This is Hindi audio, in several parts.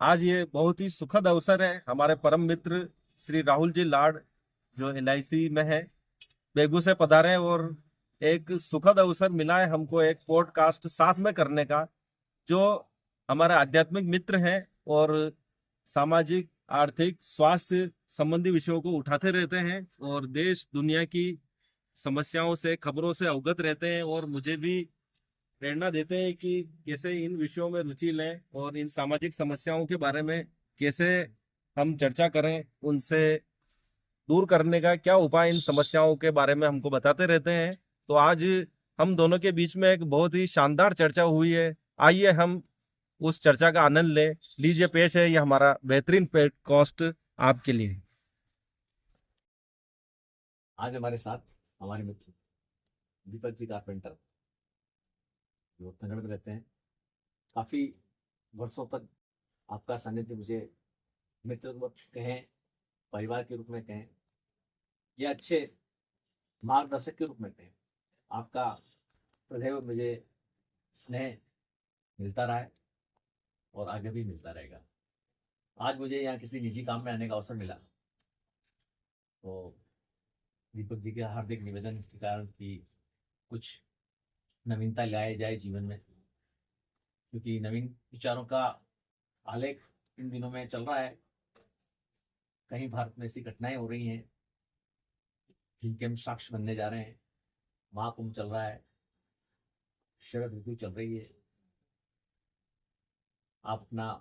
आज ये बहुत ही सुखद अवसर है। हमारे परम मित्र श्री राहुल जी लाड जो एलआईसी में है, बेगू से पधारे हैं और एक सुखद अवसर मिला है हमको एक पॉडकास्ट साथ में करने का। जो हमारे आध्यात्मिक मित्र हैं और सामाजिक आर्थिक स्वास्थ्य संबंधी विषयों को उठाते रहते हैं और देश दुनिया की समस्याओं से खबरों से अवगत रहते हैं और मुझे भी प्रेरणा देते हैं कि कैसे इन विषयों में रुचि लें और इन सामाजिक समस्याओं के बारे में कैसे हम चर्चा करें, उनसे दूर करने का क्या उपाय, इन समस्याओं के बारे में हमको बताते रहते हैं। तो आज हम दोनों के बीच में एक बहुत ही शानदार चर्चा हुई है। आइए हम उस चर्चा का आनंद लें। लीजिए, पेश है ये हमारा बेहतरीन पॉडकास्ट आपके लिए। आज हमारे साथ हमारे मित्र दीपक जी कारपेंटर जो उत्तराखंड में रहते हैं। काफ़ी वर्षों तक आपका सानिध्य मुझे मित्र रूप कहें, परिवार के रूप में कहें या अच्छे मार्गदर्शक के रूप में कहें, आपका सदैव मुझे स्नेह मिलता रहा है और आगे भी मिलता रहेगा। आज मुझे यहाँ किसी निजी काम में आने का अवसर मिला तो दीपक जी के हार्दिक निवेदन के कारण कि कुछ नवीनता लाए जाए जीवन में, क्योंकि नवीन विचारों का आलेख इन दिनों में चल रहा है। कहीं भारत में ऐसी घटनाएं हो रही हैं जिनके हम साक्ष्य बनने जा रहे हैं। महाकुंभ चल रहा है, शरद ऋतु चल रही है। आप अपना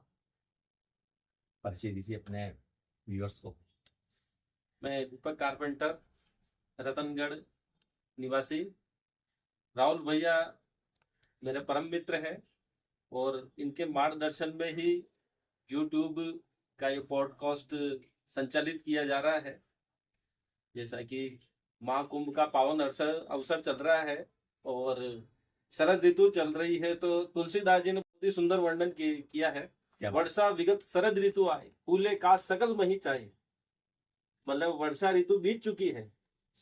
परिचय दीजिए अपने व्यूअर्स को। मैं दीपक कारपेंटर, रतनगढ़ निवासी। राहुल भैया मेरे परम मित्र हैं और इनके मार्गदर्शन में ही यूट्यूब का ये पॉडकास्ट संचालित किया जा रहा है। जैसा कि महाकुंभ का पावन अवसर अवसर चल रहा है और शरद ऋतु चल रही है, तो तुलसीदास जी ने बहुत ही सुंदर वर्णन किया है। क्या बात। वर्षा विगत शरद ऋतु आए, फूले का सकल मही चाहे। मतलब वर्षा ऋतु बीत चुकी है,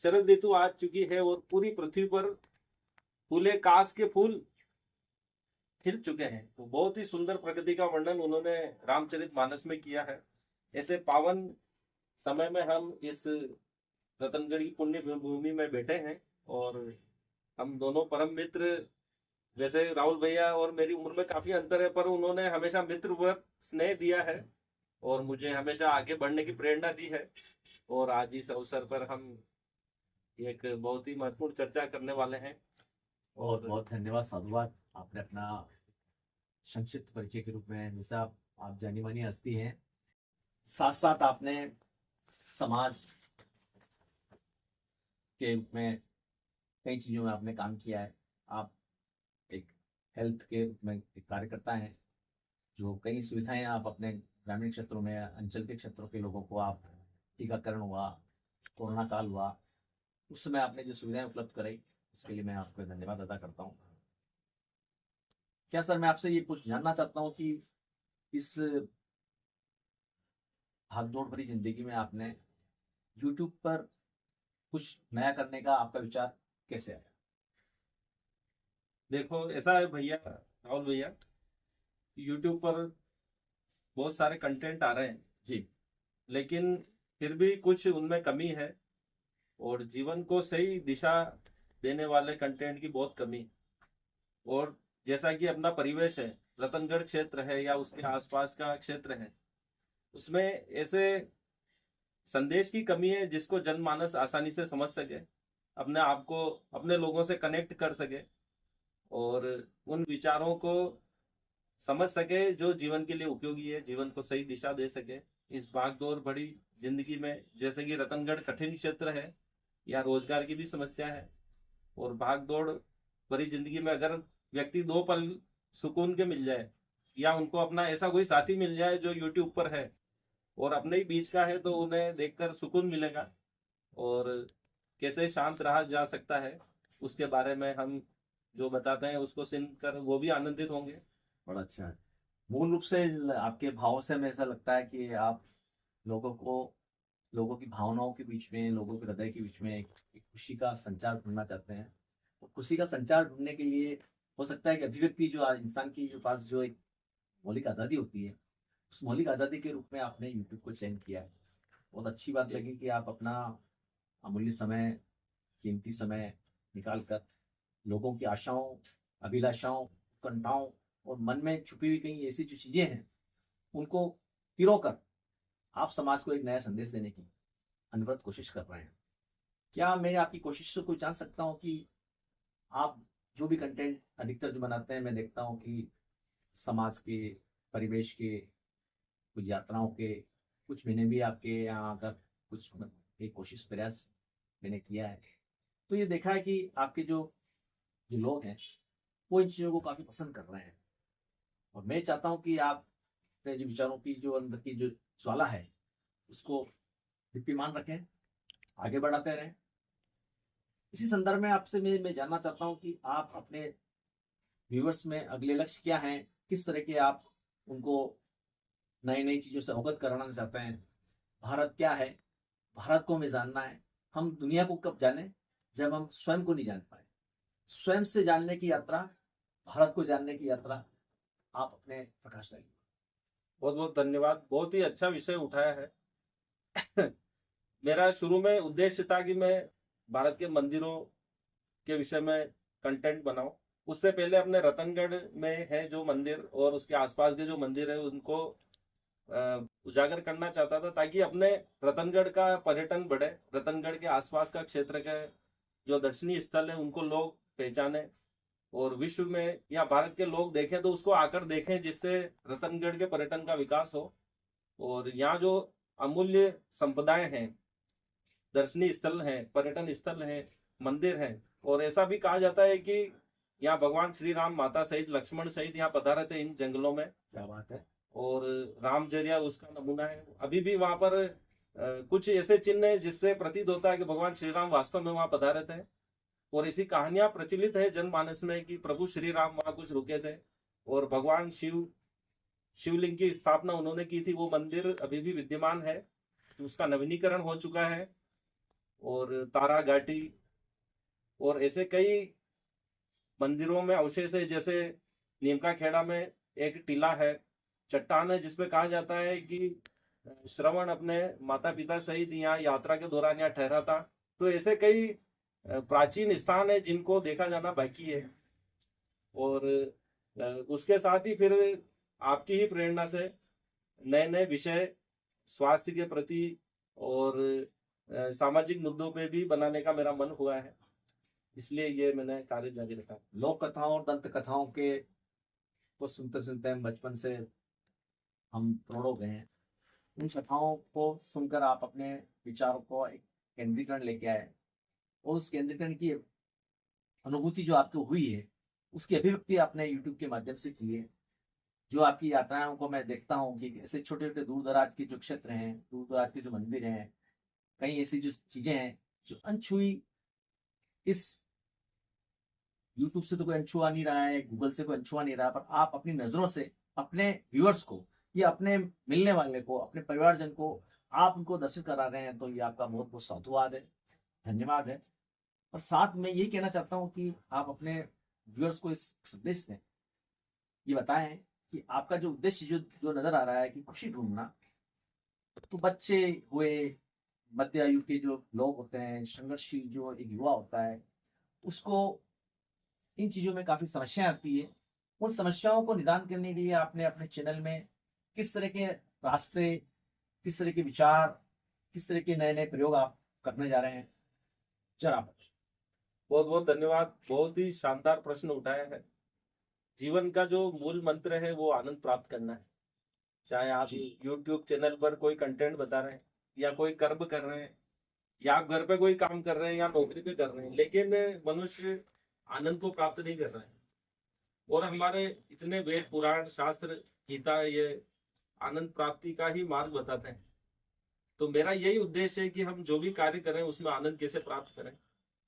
शरद ऋतु आ चुकी है और पूरी पृथ्वी पर फूले काश के फूल खिल चुके हैं। तो बहुत ही सुंदर प्रकृति का वर्णन उन्होंने रामचरितमानस में किया है। ऐसे पावन समय में हम इस रतनगढ़ की पुण्य भूमि में बैठे हैं और हम दोनों परम मित्र। वैसे राहुल भैया और मेरी उम्र में काफी अंतर है, पर उन्होंने हमेशा मित्रवत स्नेह दिया है और मुझे हमेशा आगे बढ़ने की प्रेरणा दी है। और आज इस अवसर पर हम एक बहुत ही महत्वपूर्ण चर्चा करने वाले हैं। बहुत और बहुत धन्यवाद, साधुवाद। आपने अपना संक्षिप्त परिचय के रूप में, जैसा आप जानी मानी हस्ती हैं, साथ साथ आपने समाज के रूप में कई चीज़ों में आपने काम किया है। आप एक हेल्थ के रूप में एक कार्यकर्ता हैं जो कई सुविधाएं आप अपने ग्रामीण क्षेत्रों में, अंचल के क्षेत्रों के लोगों को, आप टीकाकरण हुआ, कोरोना काल हुआ, उस समय आपने जो सुविधाएं उपलब्ध कराई, उसके लिए मैं आपको धन्यवाद अदा करता हूँ। क्या सर, मैं आपसे ये कुछ जानना चाहता हूँ कि इस भागदौड़ भरी जिंदगी में आपने यूट्यूब पर कुछ नया करने का आपका विचार कैसे आया? देखो, ऐसा है भैया, राहुल भैया, यूट्यूब पर बहुत सारे कंटेंट आ रहे हैं जी। लेकिन फिर भी कुछ उनमें कमी है और जीवन को सही दिशा देने वाले कंटेंट की बहुत कमी। और जैसा कि अपना परिवेश है, रतनगढ़ क्षेत्र है या उसके आसपास का क्षेत्र है, उसमें ऐसे संदेश की कमी है जिसको जनमानस आसानी से समझ सके, अपने आप को अपने लोगों से कनेक्ट कर सके और उन विचारों को समझ सके जो जीवन के लिए उपयोगी है, जीवन को सही दिशा दे सके। इस भागदौड़ बड़ी जिंदगी में, जैसे कि रतनगढ़ कठिन क्षेत्र है, या रोजगार की भी समस्या है और भागदौड़ भरी जिंदगी में अगर व्यक्ति दो पल सुकून के मिल जाए या उनको अपना ऐसा कोई साथी मिल जाए जो यूट्यूब पर है और अपने ही बीच का है, तो उन्हें देखकर सुकून मिलेगा। और कैसे शांत रहा जा सकता है उसके बारे में हम जो बताते हैं उसको सुनकर वो भी आनंदित होंगे। बड़ा अच्छा है। मूल रूप से आपके भावों से हमें ऐसा लगता है कि आप लोगों को, लोगों की भावनाओं के बीच में, लोगों के हृदय के बीच में एक खुशी का संचार ढूंढना चाहते हैं। और खुशी का संचार ढूंढने के लिए हो सकता है कि अभिव्यक्ति जो आज इंसान की जो पास जो एक मौलिक आज़ादी होती है, उस मौलिक आज़ादी के रूप में आपने यूट्यूब को चयन किया है। बहुत अच्छी बात लगी कि आप अपना अमूल्य समय, कीमती समय निकाल कर लोगों की आशाओं, अभिलाषाओं, उत्कंठाओं और मन में छुपी हुई कई ऐसी जो चीज़ें हैं, उनको पिरोकर आप समाज को एक नया संदेश देने की अनवरत कोशिश कर रहे हैं। क्या मैं आपकी कोशिश से कोई जान सकता हूँ कि आप जो भी कंटेंट अधिकतर जो बनाते हैं, मैं देखता हूँ कि समाज के, परिवेश के, कुछ यात्राओं के, कुछ मैंने भी आपके यहाँ आकर कुछ एक कोशिश प्रयास मैंने किया है, तो ये देखा है कि आपके जो जो लोग हैं वो इन चीज़ों को काफ़ी पसंद कर रहे हैं। और मैं चाहता हूँ कि आप अपने जो विचारों की जो अंदर की जो ज्वाला है उसको दीप्यमान रखें, आगे बढ़ाते रहें। इसी संदर्भ में आपसे मैं जानना चाहता हूँ कि आप अपने व्यूअर्स में अगले लक्ष्य क्या हैं, किस तरह के आप उनको नई नई चीज़ों से अवगत कराना चाहते हैं। भारत क्या है, भारत को हमें जानना है। हम दुनिया को कब जाने, जब हम स्वयं को नहीं जान पाए। स्वयं से जानने की यात्रा, भारत को जानने की यात्रा आप अपने प्रकाश डालिए। बहुत बहुत धन्यवाद, बहुत ही अच्छा विषय उठाया है। मेरा शुरू में उद्देश्य था कि मैं भारत के मंदिरों के विषय में कंटेंट बनाऊं। उससे पहले अपने रतनगढ़ में है जो मंदिर और उसके आसपास के जो मंदिर है उनको उजागर करना चाहता था, ताकि अपने रतनगढ़ का पर्यटन बढ़े, रतनगढ़ के आसपास का क्षेत्र के जो दर्शनीय स्थल है उनको लोग पहचाने और विश्व में या भारत के लोग देखें तो उसको आकर देखें, जिससे रतनगढ़ के पर्यटन का विकास हो। और यहाँ जो अमूल्य संपदाएं हैं, दर्शनीय स्थल हैं, पर्यटन स्थल हैं, मंदिर हैं, और ऐसा भी कहा जाता है कि यहाँ भगवान श्री राम माता सहित लक्ष्मण सहित यहाँ पधारे थे इन जंगलों में। क्या बात है। और रामचर्या उसका नमूना है। अभी भी वहां पर कुछ ऐसे चिन्ह है जिससे प्रतीत होता है कि भगवान श्री राम वास्तव में वहां पधारे थे। और ऐसी कहानियां प्रचलित है जनमानस में कि प्रभु श्री राम वहां कुछ रुके थे और भगवान शिवलिंग की स्थापना उन्होंने की थी। वो मंदिर अभी भी विद्यमान है, उसका नवीनीकरण हो चुका है। और तारा घाटी और ऐसे कई मंदिरों में अवशेष है, जैसे नीमका खेड़ा में एक टीला है, चट्टान है, जिसपे कहा जाता है कि श्रवण अपने माता पिता सहित यहाँ यात्रा के दौरान यहाँ ठहरा था। तो ऐसे कई प्राचीन स्थान है जिनको देखा जाना बाकी है। और उसके साथ ही फिर आपकी ही प्रेरणा से नए नए विषय स्वास्थ्य के प्रति और सामाजिक मुद्दों पे भी बनाने का मेरा मन हुआ है, इसलिए ये मैंने कार्य जारी रखा। लोक कथाओं और दंत कथाओं के को सुनते सुनते हम बचपन से हम प्रोड़ो गए हैं। उन कथाओं को सुनकर आप अपने विचारों को एक केंद्रीकरण लेके आए और उस केंद्रीकरण की अनुभूति जो आपको हुई है उसकी अभिव्यक्ति आपने यूट्यूब के माध्यम से की है। जो आपकी यात्राओं को मैं देखता हूँ कि ऐसे छोटे छोटे दूर दराज के जो क्षेत्र हैं, दूर दराज के जो मंदिर हैं, कई ऐसी जो चीजें हैं जो अनछुई, इस यूट्यूब से तो कोई अनछुआ नहीं रहा है, गूगल से कोई अनछुआ नहीं रहा, पर आप अपनी नजरों से अपने व्यूअर्स को या अपने मिलने वाले को, अपने परिवारजन को आप उनको दर्शन करा रहे हैं, तो ये आपका बहुत बहुत साधुवाद है, धन्यवाद है। और साथ में यही कहना चाहता हूँ कि आप अपने व्यूअर्स को इस संदेश दें, ये बताएं कि आपका जो उद्देश्य जो जो नजर आ रहा है कि खुशी ढूंढना, तो बच्चे हुए, मध्य आयु के जो लोग होते हैं, संघर्षशील जो एक युवा होता है, उसको इन चीजों में काफी समस्याएं आती है। उन समस्याओं को निदान करने के लिए आपने अपने चैनल में किस तरह के रास्ते, किस तरह के विचार, किस तरह के नए नए प्रयोग आप करने जा रहे हैं, जरा बहुत बहुत धन्यवाद, बहुत ही शानदार प्रश्न उठाया है। जीवन का जो मूल मंत्र है वो आनंद प्राप्त करना है। चाहे आप YouTube चैनल पर कोई कंटेंट बता रहे हैं या कोई कर्म कर रहे हैं या आप घर पे कोई काम कर रहे हैं या नौकरी पे कर रहे हैं, लेकिन मनुष्य आनंद को प्राप्त नहीं कर रहा है। और हमारे इतने वेद पुराण शास्त्र गीता ये आनंद प्राप्ति का ही मार्ग बताते हैं। तो मेरा यही उद्देश्य है कि हम जो भी कार्य करें उसमें आनंद कैसे प्राप्त करें।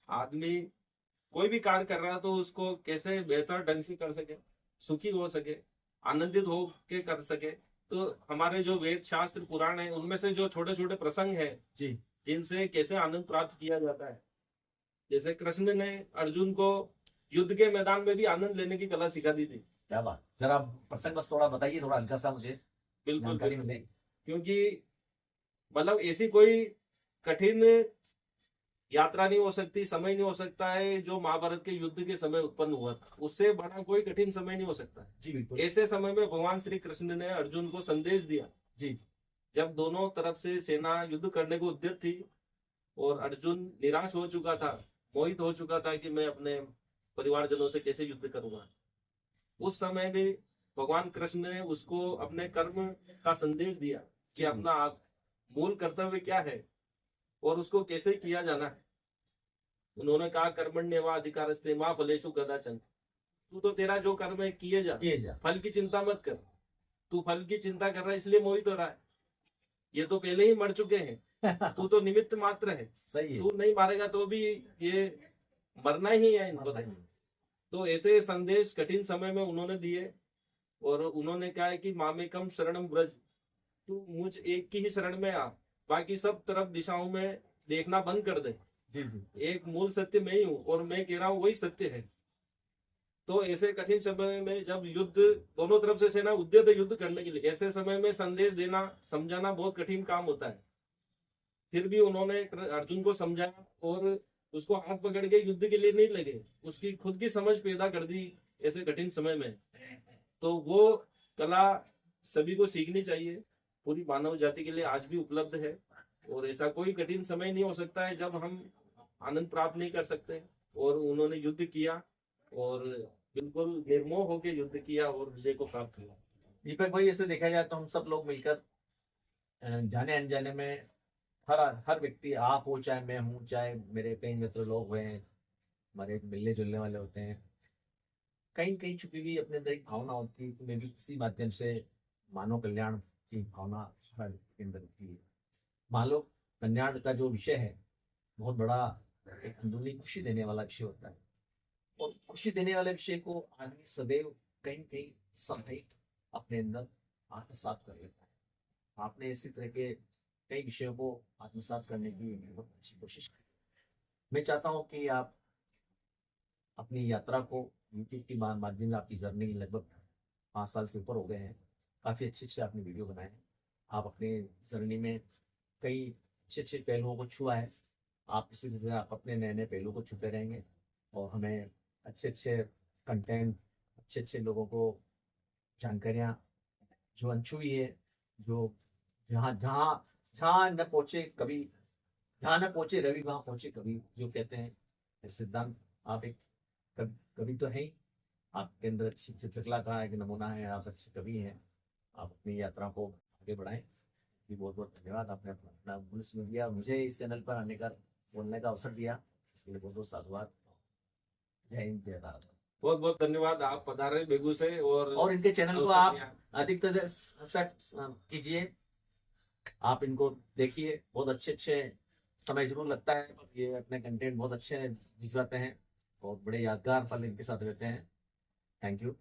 आदमी कोई भी कार्य कर रहा है तो उसको कैसे बेहतर ढंग से कर सके, सुखी हो सके, आनंदित हो के कर सके। तो हमारे जो वेद शास्त्र पुराण है उनमें से जो छोटे छोटे प्रसंग है जी, जिनसे कैसे आनंद प्राप्त किया जाता है, जैसे कृष्ण ने अर्जुन को युद्ध के मैदान में भी आनंद लेने की कला सिखा दी थी। क्या बात, जरा प्रसंग बस थोड़ा बताइए, थोड़ा हल्का सा मुझे। बिल्कुल जानकारी बिल्कुल। मिले। क्योंकि मतलब ऐसी कोई कठिन यात्रा नहीं हो सकती, समय नहीं हो सकता है जो महाभारत के युद्ध के समय उत्पन्न हुआ था, उससे बड़ा कोई कठिन समय नहीं हो सकता। जी बिल्कुल। ऐसे समय में भगवान श्री कृष्ण ने अर्जुन को संदेश दिया, जी जब दोनों तरफ से सेना युद्ध करने को उद्यत थी और अर्जुन निराश हो चुका था, मोहित हो चुका था कि मैं अपने परिवारजनों से कैसे युद्ध करूंगा। उस समय भी भगवान कृष्ण ने उसको अपने कर्म का संदेश दिया कि जी अपना मूल कर्तव्य क्या है और उसको कैसे किया जाना है। उन्होंने कहा कर्मण्येवा अधिकारस्ते मां फलेषु कदाचन, तू तो तेरा जो कर्म है किए जा, किए जा। फल की चिंता मत कर। तू फल की चिंता कर रहा है इसलिए मोहित हो रहा है, ये तो पहले ही मर चुके हैं, तू तो निमित्त मात्र है। सही है। तू नहीं मारेगा तो भी ये मरना ही है इनको। तो ऐसे संदेश कठिन समय में उन्होंने दिए और उन्होंने कहा है कि मामेकम शरणम व्रज, तू मुझ एक की ही शरण में आ, बाकी सब तरफ दिशाओं में देखना बंद कर दे। जी जी। एक मूल सत्य मैं ही हूँ और मैं कह रहा हूँ वही सत्य है। तो ऐसे कठिन समय में जब युद्ध, दोनों तरफ से सेना उद्यत है युद्ध करने के लिए, ऐसे समय में संदेश देना समझाना बहुत कठिन काम होता है। फिर भी उन्होंने अर्जुन को समझाया और उसको हाथ पकड़ के युद्ध के लिए नहीं लगे, उसकी खुद की समझ पैदा कर दी ऐसे कठिन समय में। तो वो कला सभी को सीखनी चाहिए, पूरी मानव जाति के लिए आज भी उपलब्ध है। और ऐसा कोई कठिन समय नहीं हो सकता है जब हम आनंद प्राप्त नहीं कर सकते। और उन्होंने युद्ध किया और बिल्कुल निर्मोह होकर युद्ध किया और विजय को प्राप्त किया। दीपक भाई, ऐसे देखा जाए तो हम सब लोग मिलकर जाने अनजाने में हर हर व्यक्ति, आप हो चाहे मैं हूँ चाहे मेरे कई मित्र लोग हुए हैं, हमारे मिलने जुलने वाले होते हैं, कहीं कहीं छुपी हुई अपने अंदर एक भावना होती है कि मैं भी किसी माध्यम से मानव कल्याण की भावना हर व्यक्ति के अंदर होती है। मानव कल्याण का जो विषय है बहुत बड़ा एक अंदरूनी खुशी देने वाला विषय होता है, और खुशी देने वाले विषय को आदमी सदैव कहीं कहीं समय अपने अंदर आत्मसात कर लेता है। आपने इसी तरह के कई विषयों को आत्मसात करने की बहुत अच्छी कोशिश की। मैं चाहता हूँ कि आप अपनी यात्रा को यूट्यूब के माध्यम से, आपकी जर्नी लगभग 5 साल से ऊपर हो गए हैं, काफ़ी अच्छे अच्छे आपने वीडियो बनाए हैं। आप अपने जर्नी में कई अच्छे अच्छे पहलुओं को छुआ है। आप इसी तरह आप अपने नए नए पहलुओं को छूते रहेंगे और हमें अच्छे अच्छे कंटेंट, अच्छे अच्छे लोगों को जानकारियाँ जो अनछुई है, जो जहाँ जहाँ जहाँ न पहुँचे कभी, जहाँ न पहुँचे रवि वहाँ पहुँचे कभी, जो कहते हैं ये सिद्धांत। आप एक कवि तो है ही, आपके अंदर अच्छी चित्रकला का एक नमूना है, आप अच्छे कवि हैं। आप अपनी यात्रा को आगे बढ़ाएं। जी बहुत बहुत धन्यवाद, आपने अपना मूल्य समय दिया, मुझे इस चैनल पर आने का, बोलने का अवसर दिया, इसके लिए बहुत बहुत साधुवाद। जय हिंद, जय भारत। बहुत बहुत धन्यवाद, आप पधारे बेगू से। और इनके चैनल को आप अधिकतर सब्सक्राइब कीजिए, आप इनको देखिए, बहुत अच्छे अच्छे, समय जरूर लगता है, ये अपने कंटेंट बहुत अच्छे भिजवाते हैं, बहुत बड़े यादगार पल इनके साथ रहते हैं। Thank you.